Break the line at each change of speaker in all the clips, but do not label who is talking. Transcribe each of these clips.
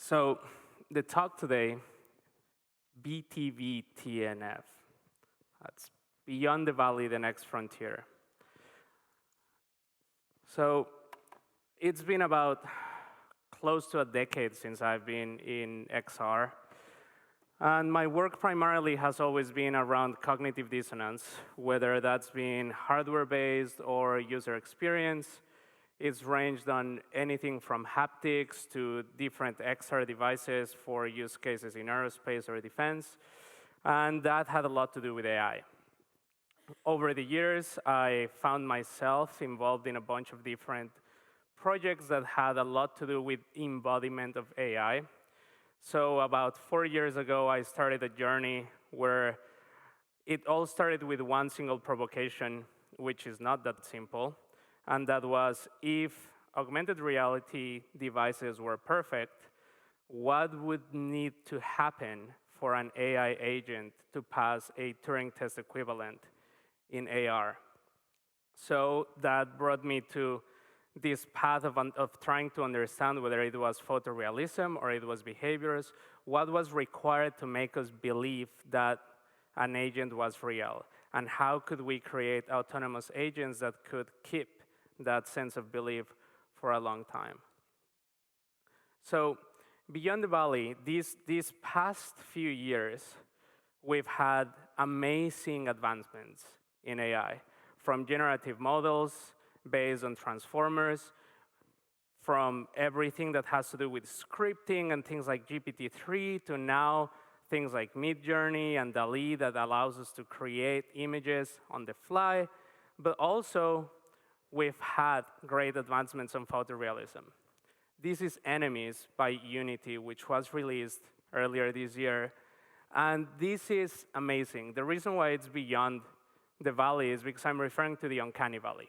So the talk today, BTV-TNF. That's Beyond the Valley, the Next Frontier. So it's been about close to a decade since I've been in XR. And my work primarily has always been around cognitive dissonance, whether that's been hardware-based or user experience. It's ranged on anything from haptics to different XR devices for use cases in aerospace or defense. And that had a lot to do with AI. Over the years, I found myself involved in a bunch of different projects that had a lot to do with embodiment of AI. So about 4 years ago, I started a journey where it all started with one single provocation, which is not that simple. And that was, if augmented reality devices were perfect, what would need to happen for an AI agent to pass a Turing test equivalent in AR? So that brought me to this path of trying to understand whether it was photorealism or it was behaviors, what was required to make us believe that an agent was real, and how could we create autonomous agents that could keep that sense of belief for a long time. So beyond the valley, these past few years, we've had amazing advancements in AI, from generative models based on transformers, from everything that has to do with scripting and things like GPT-3 to now things like Midjourney and DALL-E that allows us to create images on the fly, but also we've had great advancements on photorealism. This is Enemies by Unity, which was released earlier this year. And this is amazing. The reason why it's beyond the valley is because I'm referring to the uncanny valley.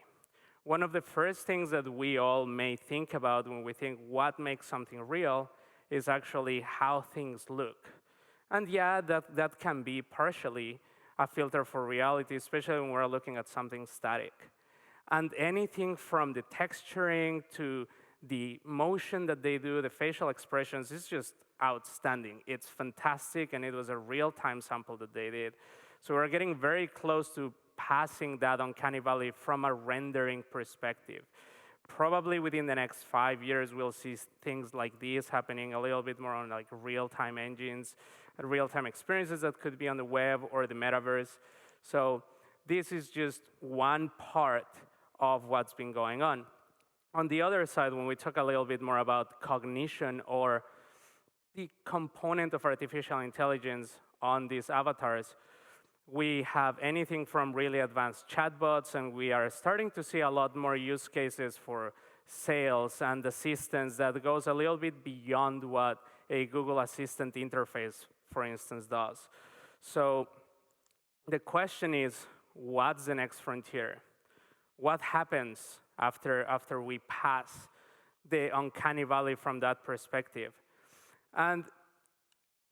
One of the first things that we all may think about when we think what makes something real is actually how things look. And yeah, that can be partially a filter for reality, especially when we're looking at something static. And anything from the texturing to the motion that they do, the facial expressions, is just outstanding. It's fantastic, and it was a real-time sample that they did. So we're getting very close to passing that uncanny valley from a rendering perspective. Probably within the next 5 years, we'll see things like this happening a little bit more on like real-time engines, and real-time experiences that could be on the web or the metaverse. So this is just one part of what's been going on. On the other side, when we talk a little bit more about cognition or the component of artificial intelligence on these avatars, we have anything from really advanced chatbots, and we are starting to see a lot more use cases for sales and assistance that goes a little bit beyond what a Google Assistant interface, for instance, does. So the question is, what's the next frontier? What happens after we pass the uncanny valley from that perspective? And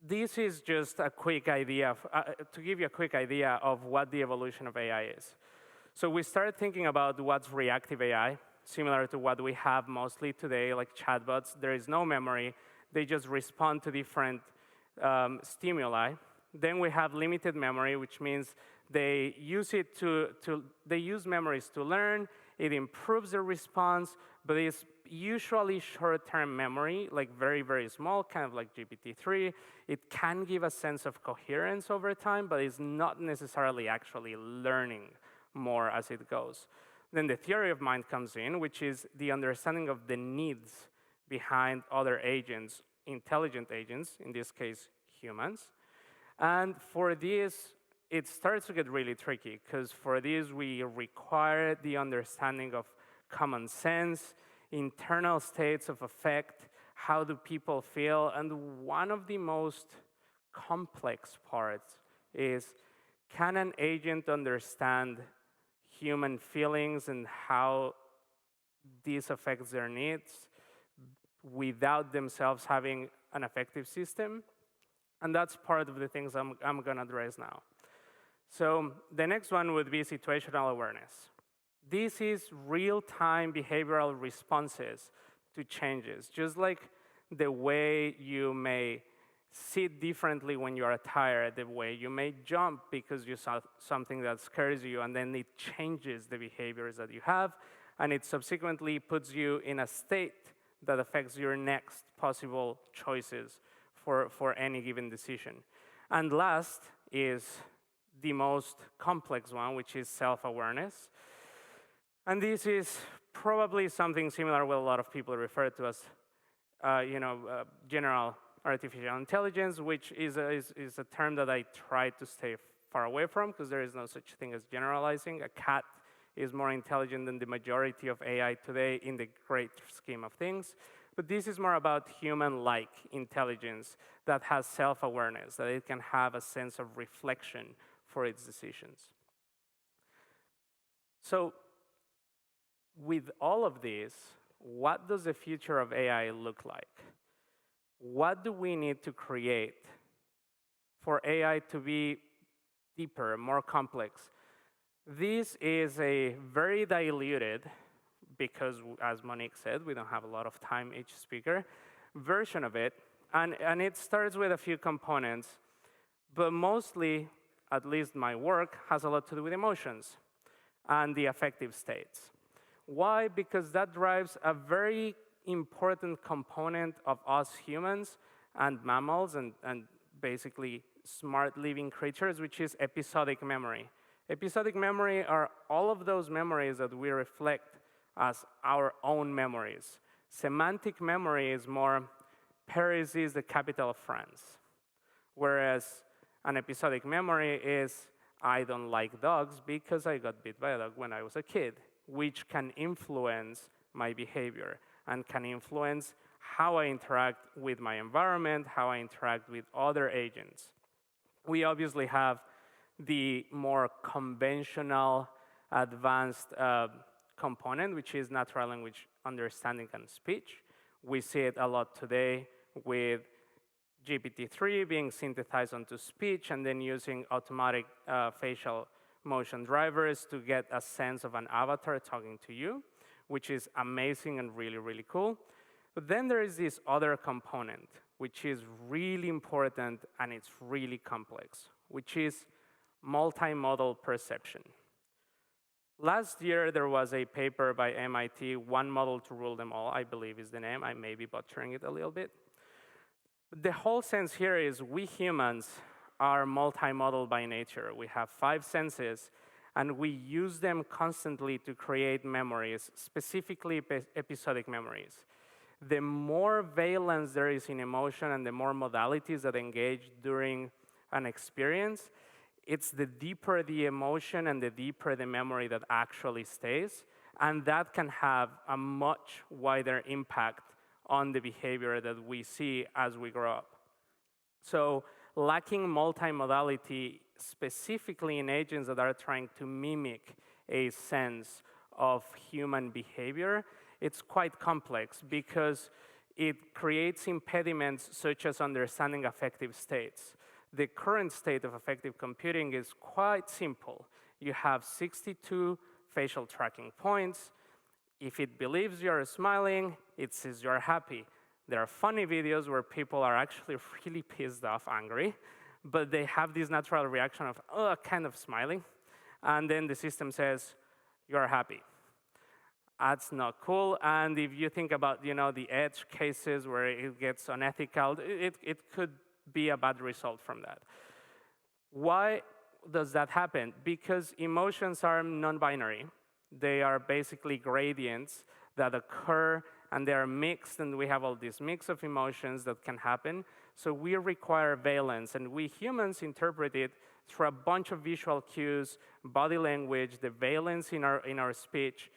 this is just a quick idea, to give you a quick idea of what the evolution of AI is. So we started thinking about what's reactive AI, similar to what we have mostly today, like chatbots. There is no memory. They just respond to different stimuli. Then we have limited memory, which means they use memories to learn. It improves the response, but it's usually short-term memory, like very, very small, kind of like GPT-3. It can give a sense of coherence over time, but it's not necessarily actually learning more as it goes. Then the theory of mind comes in, which is the understanding of the needs behind other agents, intelligent agents, in this case, humans. And for this, it starts to get really tricky, because for this, we require the understanding of common sense, internal states of affect, how do people feel, and one of the most complex parts is, can an agent understand human feelings and how this affects their needs without themselves having an effective system? And that's part of the things I'm going to address now. So the next one would be situational awareness. This is real-time behavioral responses to changes. Just like the way you may sit differently when you are tired, the way you may jump because you saw something that scares you, and then it changes the behaviors that you have, and it subsequently puts you in a state that affects your next possible choices for any given decision. And last is the most complex one, which is self-awareness. And this is probably something similar what a lot of people refer to as general artificial intelligence, which is a term that I try to stay far away from because there is no such thing as generalizing. A cat is more intelligent than the majority of AI today in the great scheme of things. But this is more about human-like intelligence that has self-awareness, that it can have a sense of reflection for its decisions. So with all of this, what does the future of AI look like? What do we need to create for AI to be deeper, more complex? This is a very diluted, because as Monique said, we don't have a lot of time each speaker, version of it. And it starts with a few components, but mostly, at least my work, has a lot to do with emotions and the affective states. Why? Because that drives a very important component of us humans and mammals and basically smart living creatures, which is episodic memory. Episodic memory are all of those memories that we reflect as our own memories. Semantic memory is more, Paris is the capital of France, whereas an episodic memory is, I don't like dogs because I got bit by a dog when I was a kid, which can influence my behavior and can influence how I interact with my environment, how I interact with other agents. We obviously have the more conventional, advanced component, which is natural language understanding and speech. We see it a lot today with GPT-3 being synthesized onto speech and then using automatic facial motion drivers to get a sense of an avatar talking to you, which is amazing and really, really cool. But then there is this other component, which is really important and it's really complex, which is multimodal perception. Last year, there was a paper by MIT, One Model to Rule Them All, I believe is the name. I may be butchering it a little bit. The whole sense here is we humans are multimodal by nature. We have 5 senses, and we use them constantly to create memories, specifically episodic memories. The more valence there is in emotion and the more modalities that engage during an experience, it's the deeper the emotion and the deeper the memory that actually stays, and that can have a much wider impact on the behavior that we see as we grow up. So lacking multimodality, specifically in agents that are trying to mimic a sense of human behavior, it's quite complex because it creates impediments such as understanding affective states. The current state of affective computing is quite simple. You have 62 facial tracking points. If it believes you're smiling, it says you're happy. There are funny videos where people are actually really pissed off, angry, but they have this natural reaction of, oh, kind of smiling. And then the system says, you're happy. That's not cool. And if you think about the edge cases where it gets unethical, it could be a bad result from that. Why does that happen? Because emotions are non-binary. They are basically gradients that occur, and they are mixed, and we have all this mix of emotions that can happen. So we require valence, and we humans interpret it through a bunch of visual cues, body language, the valence in our speech.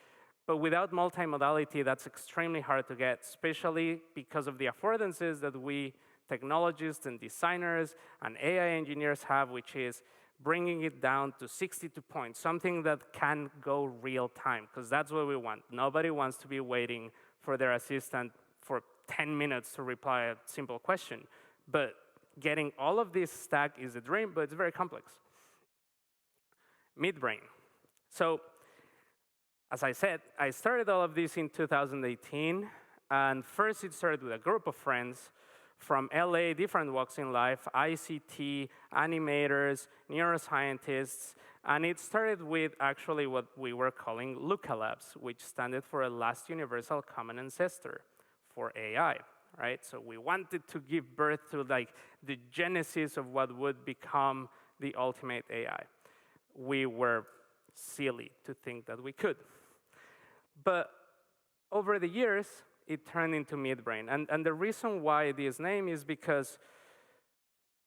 But without multimodality, that's extremely hard to get, especially because of the affordances that we technologists and designers and AI engineers have, which is bringing it down to 62 points, something that can go real time, because that's what we want. Nobody wants to be waiting for their assistant for 10 minutes to reply a simple question. But getting all of this stacked is a dream, but it's very complex. Midbrain. So, as I said, I started all of this in 2018, And first, it started with a group of friends from LA, different walks in life, ICT, animators, neuroscientists, and it started with actually what we were calling LUCA Labs, which stood for a Last Universal Common Ancestor for AI, right? So we wanted to give birth to like the genesis of what would become the ultimate AI. We were silly to think that we could. But over the years, it turned into Midbrain. And the reason why this name is because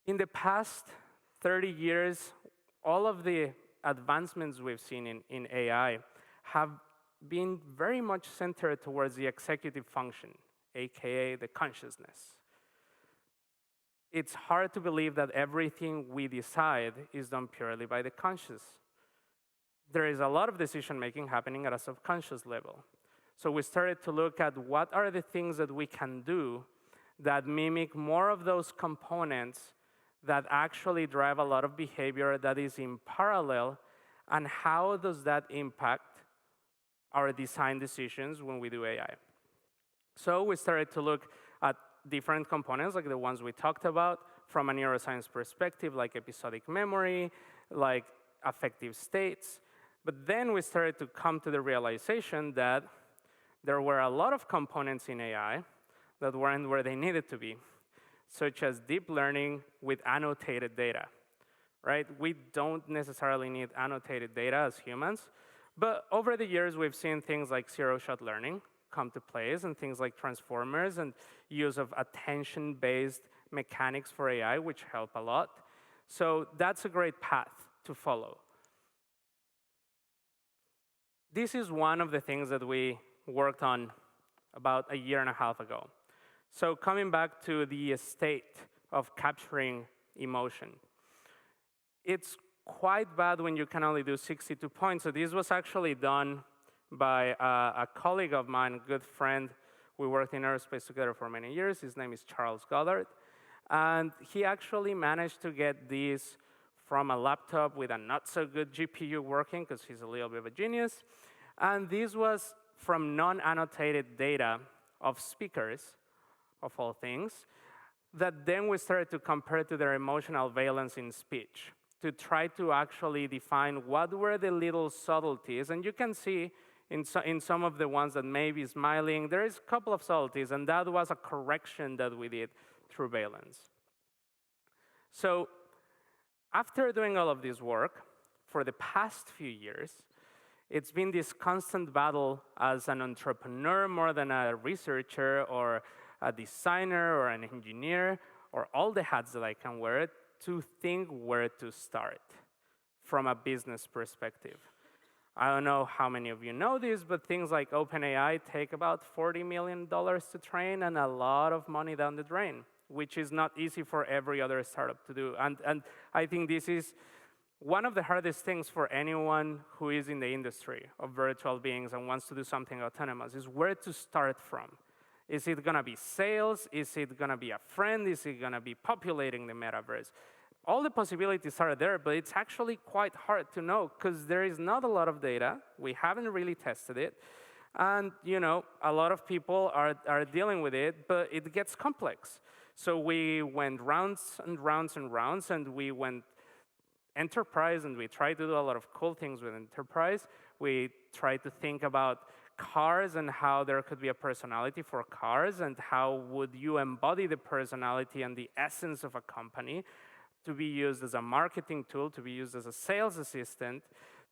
in the past 30 years, all of the advancements we've seen in AI have been very much centered towards the executive function, AKA the consciousness. It's hard to believe that everything we decide is done purely by the conscious. There is a lot of decision-making happening at a subconscious level. So we started to look at what are the things that we can do that mimic more of those components that actually drive a lot of behavior that is in parallel, and how does that impact our design decisions when we do AI. So we started to look at different components, like the ones we talked about, from a neuroscience perspective, like episodic memory, like affective states. But then we started to come to the realization that there were a lot of components in AI that weren't where they needed to be, such as deep learning with annotated data, right? We don't necessarily need annotated data as humans, but over the years, we've seen things like zero-shot learning come to place, and things like transformers and use of attention-based mechanics for AI, which help a lot. So that's a great path to follow. This is one of the things that we worked on about a year and a half ago. So coming back to the state of capturing emotion. It's quite bad when you can only do 62 points. So this was actually done by a colleague of mine, a good friend. We worked in aerospace together for many years. His name is Charles Goddard. And he actually managed to get this from a laptop with a not-so-good GPU working, because he's a little bit of a genius. And this was from non-annotated data of speakers, of all things, that then we started to compare to their emotional valence in speech to try to actually define what were the little subtleties. And you can see in some of the ones that may be smiling, there is a couple of subtleties, and that was a correction that we did through valence. So after doing all of this work, for the past few years, it's been this constant battle as an entrepreneur more than a researcher or a designer or an engineer or all the hats that I can wear to think where to start from a business perspective. I don't know how many of you know this, but things like OpenAI take about $40 million to train and a lot of money down the drain, which is not easy for every other startup to do. And I think this is one of the hardest things for anyone who is in the industry of virtual beings and wants to do something autonomous is where to start from. Is it going to be sales? Is it going to be a friend? Is it going to be populating the metaverse? All the possibilities are there, but it's actually quite hard to know because there is not a lot of data. We haven't really tested it. And a lot of people are dealing with it, but it gets complex. So we went rounds and rounds and rounds, and we went enterprise, and we tried to do a lot of cool things with enterprise. We tried to think about cars and how there could be a personality for cars, and how would you embody the personality and the essence of a company to be used as a marketing tool, to be used as a sales assistant,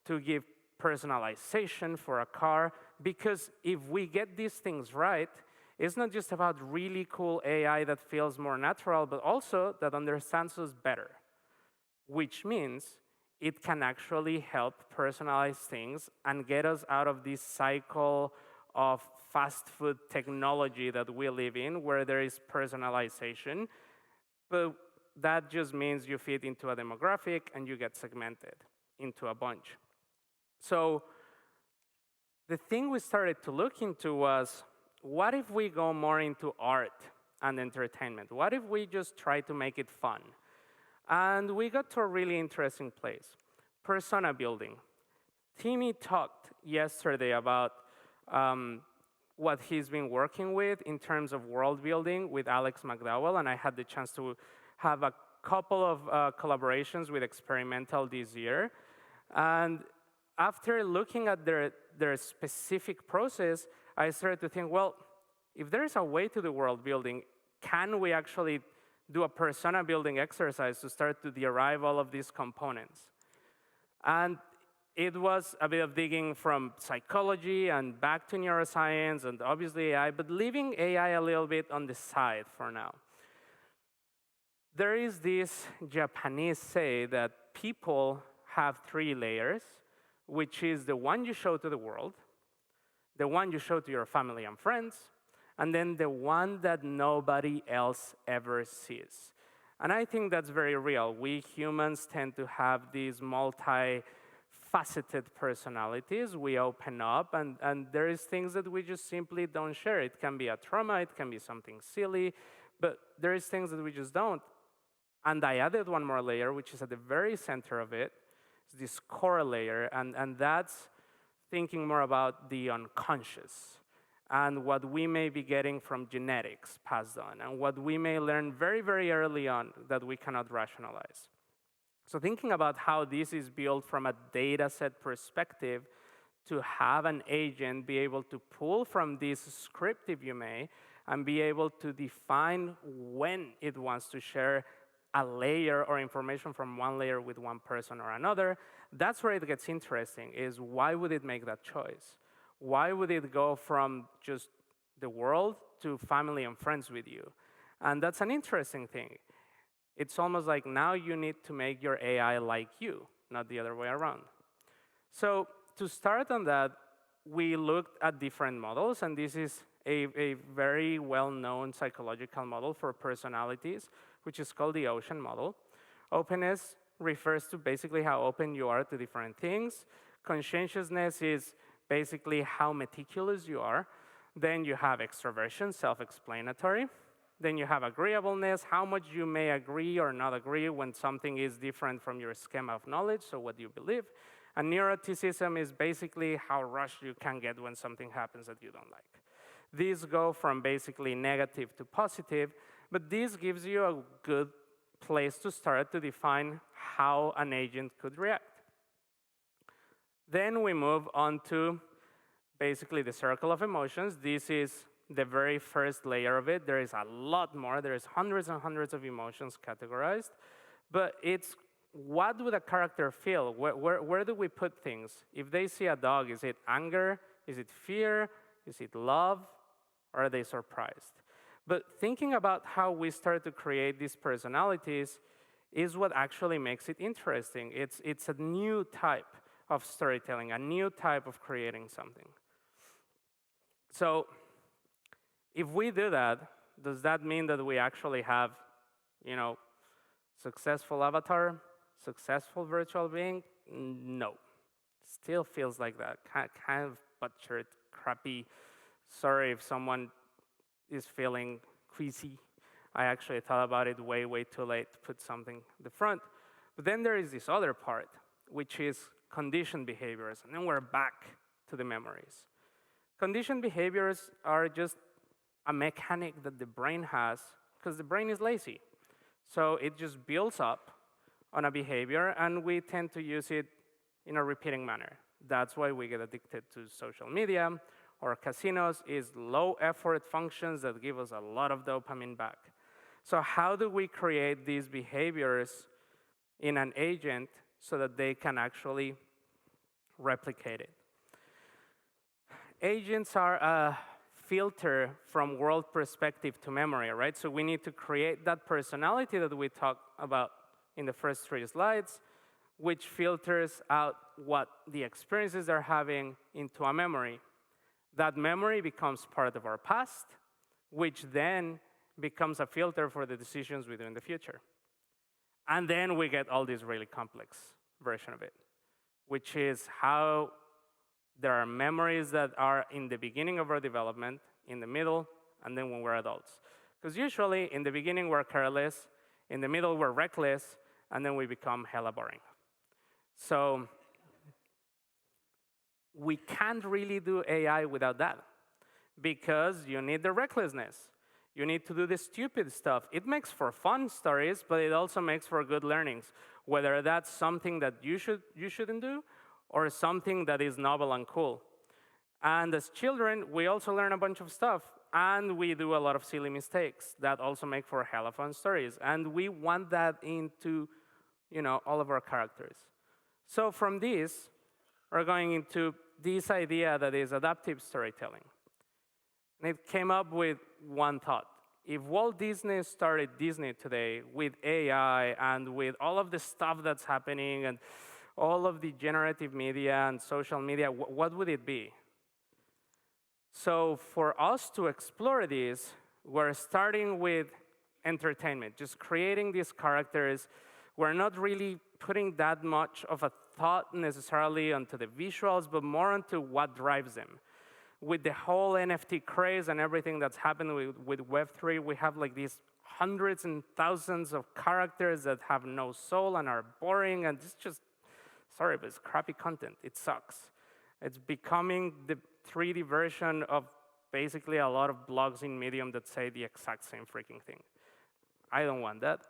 to give personalization for a car. Because if we get these things right, it's not just about really cool AI that feels more natural, but also that understands us better, which means it can actually help personalize things and get us out of this cycle of fast food technology that we live in, where there is personalization. But that just means you fit into a demographic and you get segmented into a bunch. So the thing we started to look into was, what if we go more into art and entertainment? What if we just try to make it fun? And we got to a really interesting place, persona building. Timmy talked yesterday about what he's been working with in terms of world building with Alex McDowell, and I had the chance to have a couple of collaborations with Experimental this year. And after looking at their specific process, I started to think, well, if there is a way to do world building, can we actually do a persona building exercise to start to derive all of these components? And it was a bit of digging from psychology and back to neuroscience and obviously AI, but leaving AI a little bit on the side for now. There is this Japanese say that people have 3 layers, which is the one you show to the world, the one you show to your family and friends, and then the one that nobody else ever sees. And I think that's very real. We humans tend to have these multi-faceted personalities. We open up, and there is things that we just simply don't share. It can be a trauma, it can be something silly, but there is things that we just don't. And I added one more layer, which is at the very center of it, it's this core layer, and that's thinking more about the unconscious and what we may be getting from genetics passed on, and what we may learn very, very early on that we cannot rationalize. So thinking about how this is built from a data set perspective to have an agent be able to pull from this script, if you may, and be able to define when it wants to share a layer or information from one layer with one person or another, that's where it gets interesting, is why would it make that choice? Why would it go from just the world to family and friends with you? And that's an interesting thing. It's almost like now you need to make your AI like you, not the other way around. So to start on that, we looked at different models, and this is a very well-known psychological model for personalities, which is called the ocean model. Openness refers to basically how open you are to different things. Conscientiousness is basically how meticulous you are. Then you have extroversion, self-explanatory. Then you have agreeableness, how much you may agree or not agree when something is different from your schema of knowledge, so what you believe. And neuroticism is basically how rushed you can get when something happens that you don't like. These go from basically negative to positive, but this gives you a good place to start to define how an agent could react. Then we move on to basically the circle of emotions. This is the very first layer of it. There is a lot more. There's hundreds and hundreds of emotions categorized, but it's what would a character feel? Where do we put things? If they see a dog, is it anger? Is it fear? Is it love? Or are they surprised? But thinking about how we start to create these personalities is what actually makes it interesting. It's a new type of storytelling, a new type of creating something. So if we do that, does that mean that we actually have, successful avatar, successful virtual being? No. Still feels like that, kind of butchered, crappy. Sorry if someone is feeling queasy. I actually thought about it way, way too late to put something at the front. But then there is this other part, which is conditioned behaviors. And then we're back to the memories. Conditioned behaviors are just a mechanic that the brain has because the brain is lazy. So it just builds up on a behavior, and we tend to use it in a repeating manner. That's why we get addicted to social media or casinos, is low-effort functions that give us a lot of dopamine back. So how do we create these behaviors in an agent so that they can actually replicate it? Agents are a filter from world perspective to memory, right? So we need to create that personality that we talked about in the first 3 slides, which filters out what the experiences they're having into a memory. That memory becomes part of our past, which then becomes a filter for the decisions we do in the future. And then we get all this really complex version of it, which is how there are memories that are in the beginning of our development, in the middle, and then when we're adults. Because usually, in the beginning, we're careless, in the middle, we're reckless, and then we become hella boring. So we can't really do AI without that, because you need the recklessness. You need to do the stupid stuff. It makes for fun stories, but it also makes for good learnings, whether that's something that you shouldn't do or something that is novel and cool. And as children, we also learn a bunch of stuff, and we do a lot of silly mistakes that also make for hella fun stories. And we want that into all of our characters. So from this, we're going into this idea that is adaptive storytelling. And it came up with one thought. If Walt Disney started Disney today with AI and with all of the stuff that's happening and all of the generative media and social media, what would it be? So for us to explore this, we're starting with entertainment, just creating these characters. We're not really putting that much of a thought necessarily onto the visuals, but more onto what drives them. With the whole NFT craze and everything that's happened with Web3, we have like these hundreds and thousands of characters that have no soul and are boring, and it's just, sorry, but it's crappy content. It sucks. It's becoming the 3D version of basically a lot of blogs in Medium that say the exact same freaking thing. I don't want that.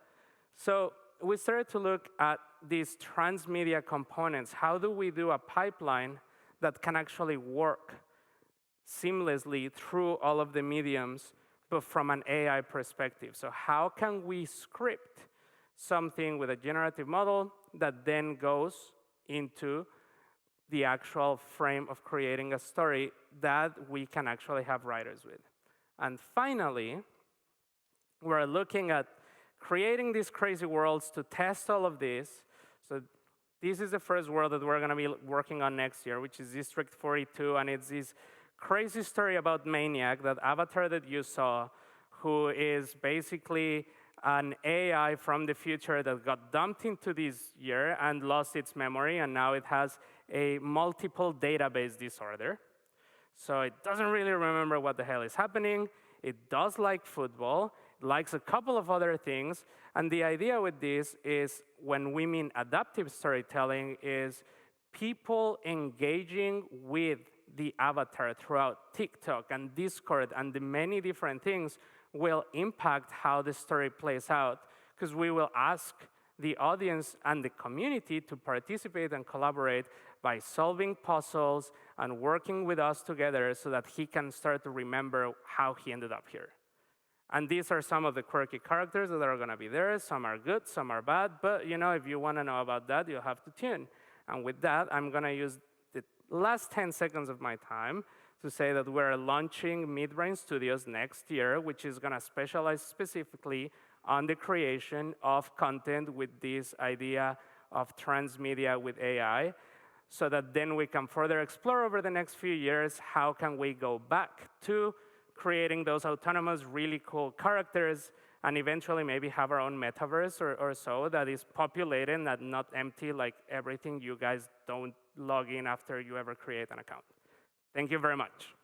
So we started to look at these transmedia components. How do we do a pipeline that can actually work seamlessly through all of the mediums, but from an AI perspective? So how can we script something with a generative model that then goes into the actual frame of creating a story that we can actually have writers with? And finally, we're looking at creating these crazy worlds to test all of this. So this is the first world that we're going to be working on next year, which is District 42, and it's this crazy story about Maniac, that avatar that you saw, who is basically an AI from the future that got dumped into this year and lost its memory, and now it has a multiple database disorder. So it doesn't really remember what the hell is happening. It does like football. It likes a couple of other things. And the idea with this is, when we mean adaptive storytelling, is people engaging with the avatar throughout TikTok and Discord and the many different things will impact how the story plays out, because we will ask the audience and the community to participate and collaborate by solving puzzles and working with us together so that he can start to remember how he ended up here. And these are some of the quirky characters that are going to be there. Some are good, some are bad, but if you want to know about that, you'll have to tune. And with that, I'm going to use the last 10 seconds of my time to say that we're launching Midbrain Studios next year, which is going to specialize specifically on the creation of content with this idea of transmedia with AI, so that then we can further explore over the next few years how can we go back to creating those autonomous, really cool characters, and eventually maybe have our own metaverse or so that is populated and not empty like everything you guys don't log in after you ever create an account. Thank you very much.